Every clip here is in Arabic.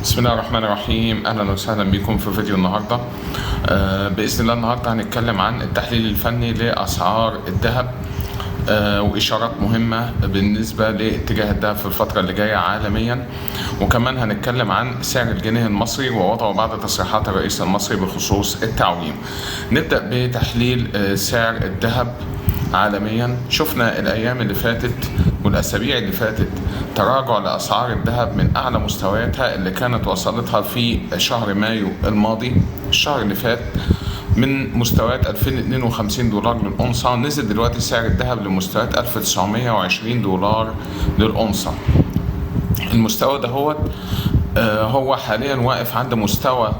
بسم الله الرحمن الرحيم. اهلا وسهلا بكم في فيديو النهارده. باذن الله النهارده هنتكلم عن التحليل الفني لاسعار الذهب واشارات مهمه بالنسبه لاتجاه الذهب في الفتره اللي جايه عالميا، وكمان هنتكلم عن سعر الجنيه المصري ووضعه بعد تصريحات الرئيس المصري بخصوص التعويم. نبدا بتحليل سعر الذهب عالميا. شفنا الايام اللي فاتت والاسابيع اللي فاتت تراجع لاسعار الذهب من اعلى مستوياتها اللي كانت وصلتها في شهر مايو الماضي، الشهر اللي فات، من مستويات 2052 دولار للأونصة. نزل دلوقتي سعر الذهب لمستويات 1920 دولار للأونصة. المستوى ده هو حاليا واقف عند مستوى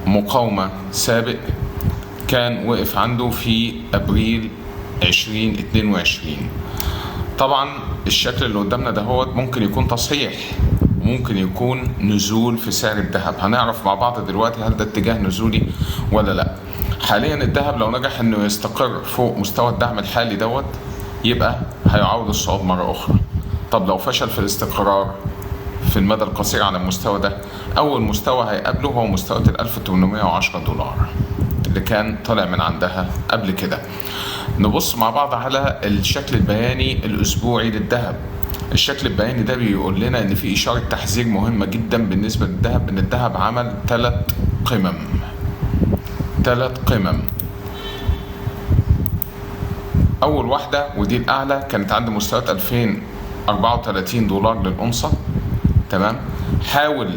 مقاومة سابق كان وقف عنده في أبريل 2022. طبعا الشكل اللي قدامنا ده ممكن يكون تصحيح، ممكن يكون نزول في سعر الذهب. هنعرف مع بعض دلوقتي هل ده اتجاه نزولي ولا لا. حاليا الذهب لو نجح انه يستقر فوق مستوى الدعم الحالي يبقى هيعود الصعود مرة اخرى. طب لو فشل في الاستقرار في المدى القصير على المستوى ده، اول مستوى هيقابله هو مستوى 1810 دولار اللي كان طالع من عندها قبل كده. نبص مع بعض على الشكل البياني الاسبوعي للذهب. الشكل البياني ده بيقول لنا ان في اشاره تحذير مهمه جدا بالنسبه للذهب، ان الذهب عمل ثلاث قمم. اول واحده ودي الاعلى كانت عند مستويات 2034 دولار للأونصة، تمام. حاول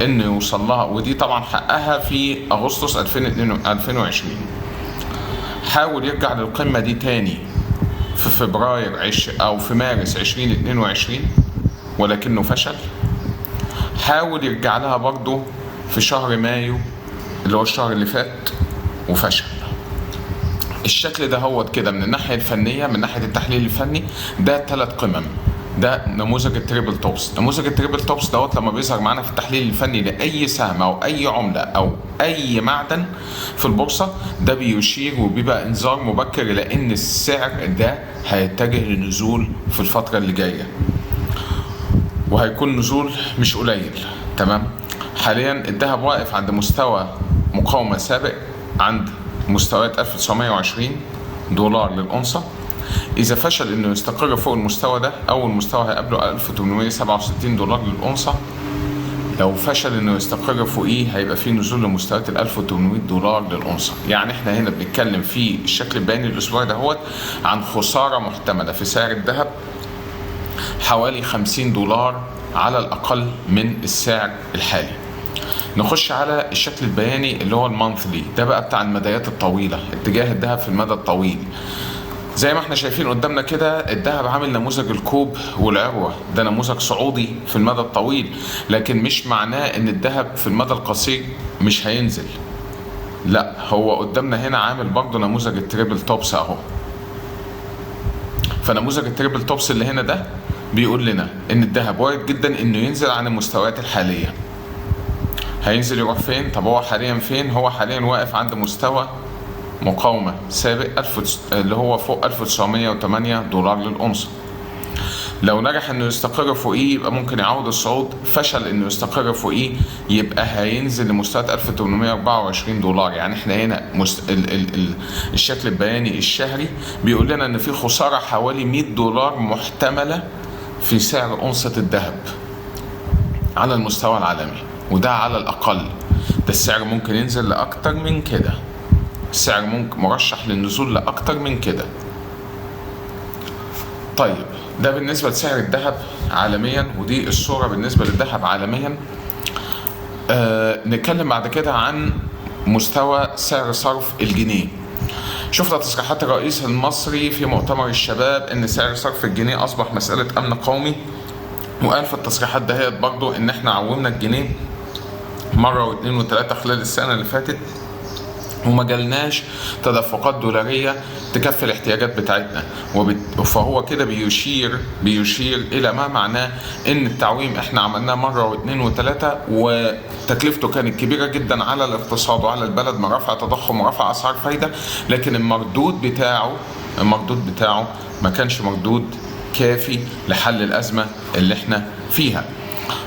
انه يوصل لها، ودي طبعا حققها في اغسطس 2020. حاول يرجع للقمه دي تاني في فبراير او في مارس 2022 ولكنه فشل. حاول يرجع لها برضه في شهر مايو اللي هو الشهر اللي فات وفشل. الشكل ده كده من الناحيه الفنيه، من ناحيه التحليل الفني، ده 3 قمم. ده نموذج التريبل توبس. نموذج التريبل توبس لما بيظهر معانا في التحليل الفني لاي سهم او اي عمله او اي معدن في البورصه، ده بيشير وبيبقى انذار مبكر الى ان السعر ده هيتجه لنزول في الفتره اللي جايه، وهيكون نزول مش قليل، تمام. حاليا الذهب واقف عند مستوى مقاومه سابق عند مستويات 1920 دولار للأونصة. إذا فشل إنه يستقر فوق المستوى ده، أول مستوى هيقابله 1867 دولار للأونصة. لو فشل إنه يستقر فوقيه هيبقى فيه نزول لمستويات 1800 دولار للأونصة. يعني إحنا هنا بنتكلم في الشكل البياني الأسبوعي عن خسارة محتملة في سعر الذهب حوالي 50 دولار على الأقل من السعر الحالي. نخش على الشكل البياني اللي هو المانثلي، ده بقى بتاع المدايات الطويلة، اتجاه الذهب في المدى الطويل. زي ما احنا شايفين قدامنا كده، الذهب عامل نموذج الكوب والعروة، ده نموذج صعودي في المدى الطويل، لكن مش معناه ان الذهب في المدى القصير مش هينزل. لا، هو قدامنا هنا عامل برضه نموذج التريبل توبس اهو. فنموذج التريبل توبس اللي هنا ده بيقول لنا ان الذهب وارد جدا انه ينزل عن المستويات الحالية. هينزل يروح فين؟ طب هو حاليا فين؟ هو حاليا واقف عند مستوى مقاومة سابق اللي هو فوق 1908 دولار للأونصة. لو نجح انه يستقر فوقيه يبقى ممكن يعود الصعود. فشل انه يستقر فوقيه يبقى هينزل لمستويات 1824 دولار. يعني احنا هنا الشكل البياني الشهري بيقول لنا ان في خسارة حوالي 100 دولار محتملة في سعر أونصة الذهب على المستوى العالمي، وده على الأقل. ده السعر ممكن ينزل لأكتر من كده، السعر ممكن مرشح للنزول لأكتر من كده. طيب ده بالنسبة لسعر الذهب عالميا، ودي الصورة بالنسبة للذهب عالميا. نتكلم بعد كده عن مستوى سعر صرف الجنيه. شفنا تصريحات الرئيس المصري في مؤتمر الشباب ان سعر صرف الجنيه اصبح مسألة امن قومي، وقال في التصريحات دهيت برضو ان احنا عومنا الجنيه مرة واثنين وثلاثة خلال السنة اللي فاتت، وما جالناش تدفقات دولارية تكفي الاحتياجات بتاعتنا. فهو كده بيشير إلى ما معناه إن التعويم إحنا عملناه مرة واثنين وثلاثة، وتكلفته كانت كبيرة جدا على الاقتصاد وعلى البلد من رفع تضخم ورفع أسعار فايدة، لكن المردود بتاعه ما كانش مردود كافي لحل الأزمة اللي إحنا فيها.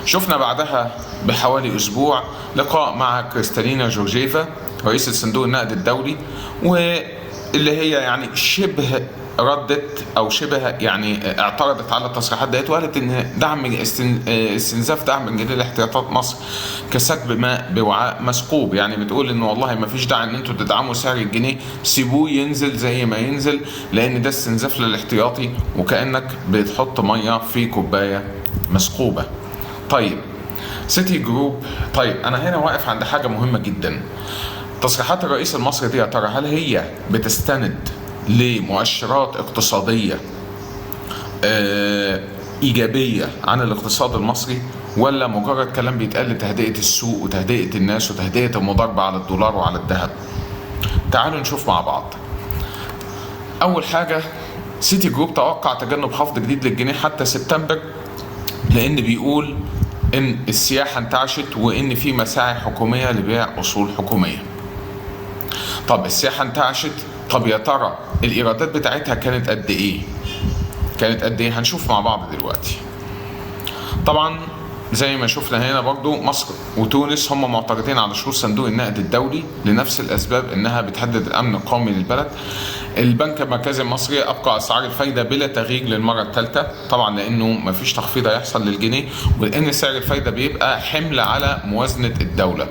شفنا بعدها بحوالي أسبوع لقاء مع كريستالينا جورجيفا رئيس صندوق النقد الدولي، واللي هي يعني شبه ردت او شبه يعني اعترضت على التصريحات ديت، وقالت ان استنزاف دعم جنيه الاحتياطات مصر كسكب ماء بوعاء مثقوب. يعني بتقول ان والله ما فيش داعي ان انتوا تدعموا سعر الجنيه، سيبوه ينزل زي ما ينزل، لان ده استنزاف للاحتياطي وكانك بتحط ميه في كوبايه مثقوبه. طيب سيتي جروب، طيب انا هنا واقف عند حاجه مهمه جدا. تصريحات الرئيس المصري دي يا ترى هل هي بتستند لمؤشرات اقتصادية إيجابية عن الاقتصاد المصري، ولا مجرد كلام بيتقال لتهدئة السوق وتهدئة الناس وتهدئة المضاربة على الدولار وعلى الذهب؟ تعالوا نشوف مع بعض. أول حاجة، سيتي جروب توقع تجنب خفض جديد للجنيه حتى سبتمبر، لأن بيقول إن السياحة انتعشت وإن في مساعي حكومية لبيع أصول حكومية. طب السياحة انتعشت، طب يا ترى الإيرادات بتاعتها كانت قد إيه؟ كانت قد إيه؟ هنشوف مع بعض دلوقتي. طبعا زي ما شفنا هنا برضو مصر وتونس هم معترضين على شروط صندوق النقد الدولي لنفس الأسباب، إنها بتهدد الأمن القومي للبلد. البنك المركزي المصري أبقى أسعار الفايدة بلا تغيير للمرة الثالثة، طبعا لأنه مفيش تخفيض هيحصل للجنيه، ولأن سعر الفايدة بيبقى حمل على موازنة الدولة.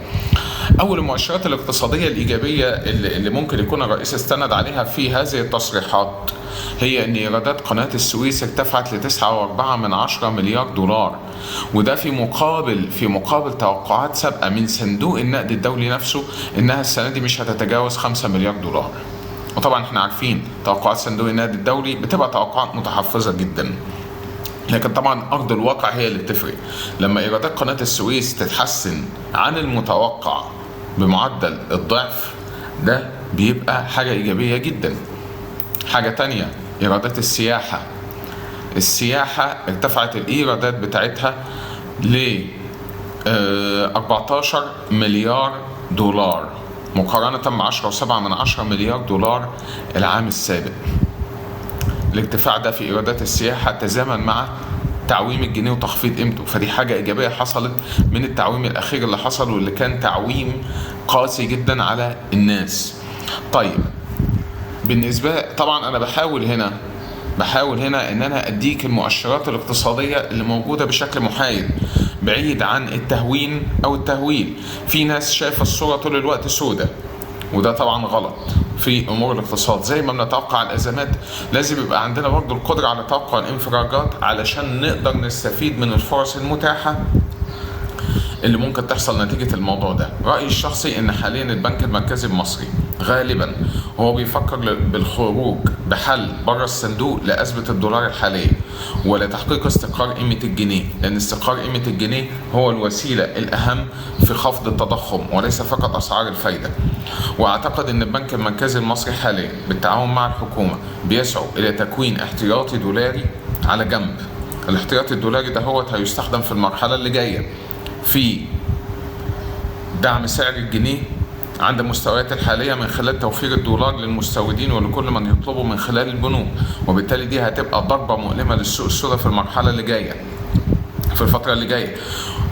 أول المؤشرات الاقتصادية الإيجابية اللي ممكن يكون الرئيس استند عليها في هذه التصريحات هي أن إيرادات قناة السويس ارتفعت ل 9.4 مليار دولار، وده في مقابل توقعات سابقة من صندوق النقد الدولي نفسه إنها السنة دي مش هتتجاوز 5 مليار دولار. وطبعا احنا عارفين توقعات صندوق النقد الدولي بتبقى توقعات متحفظة جدا، لكن طبعا أرض الواقع هي اللي بتفرق. لما إيرادات قناة السويس تتحسن عن المتوقع بمعدل الضعف، ده بيبقى حاجة إيجابية جدا. حاجة تانية، إيرادات السياحة ارتفعت الإيرادات بتاعتها ل 14 مليار دولار مقارنة ب 10.7 مليار دولار العام السابق. الارتفاع ده في إيرادات السياحة تزامن مع تعويم الجنيه وتخفيض قيمته، فدي حاجة إيجابية حصلت من التعويم الأخير اللي حصل، واللي كان تعويم قاسي جدا على الناس. طيب بالنسبة طبعا أنا بحاول هنا إن أنا أديك المؤشرات الاقتصادية اللي موجودة بشكل محايد بعيد عن التهوين أو التهويل. في ناس شايفة الصورة طول الوقت سودة، وده طبعا غلط في امور الاقتصاد. زي ما بنتوقع الازمات لازم يبقى عندنا برضه القدره على توقع الانفراجات علشان نقدر نستفيد من الفرص المتاحه اللي ممكن تحصل نتيجه الموضوع ده. رايي الشخصي ان حاليا البنك المركزي المصري غالبا هو بيفكر بالخروج بحل بره الصندوق لازمه الدولار الحاليه ولتحقيق استقرار قيمه الجنيه، لان استقرار قيمه الجنيه هو الوسيله الاهم في خفض التضخم وليس فقط اسعار الفايده. واعتقد ان البنك المركزي المصري حاليا بالتعاون مع الحكومه بيسعوا الى تكوين احتياطي دولاري على جنب. الاحتياطي الدولاري ده هو هيستخدم في المرحله اللي جايه في دعم سعر الجنيه عند المستويات الحاليه من خلال توفير الدولار للمستوردين ولكل من يطلبه من خلال البنوك، وبالتالي دي هتبقى ضربه مؤلمه للسوق السوداء في المرحله اللي جايه، في الفتره اللي جايه.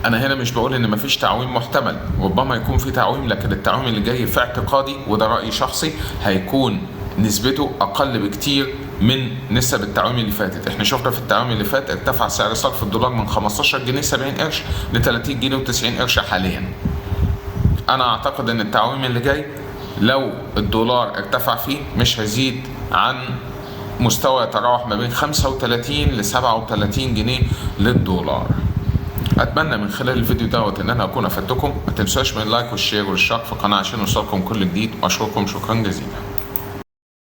انا هنا مش بقول ان مفيش تعويم محتمل، ربما يكون في تعويم، لكن التعويم اللي جاي في اعتقادي وده رايي شخصي هيكون نسبته اقل بكتير من نسب التعويم اللي فاتت. احنا شفنا في التعويم اللي فات ارتفع سعر صرف الدولار من 15 جنيه 70 قرش ل 30 جنيه و90 قرش حاليا. انا اعتقد ان التعويم اللي جاي لو الدولار ارتفع فيه مش هيزيد عن مستوى يتراوح ما بين 35 ل 37 جنيه للدولار. اتمنى من خلال الفيديو دوت ان انا اكون افدتكم. ما تنسوش من اللايك والشير والاشتراك في القناه عشان يوصلكم كل جديد، واشكركم شكرا جزيلا.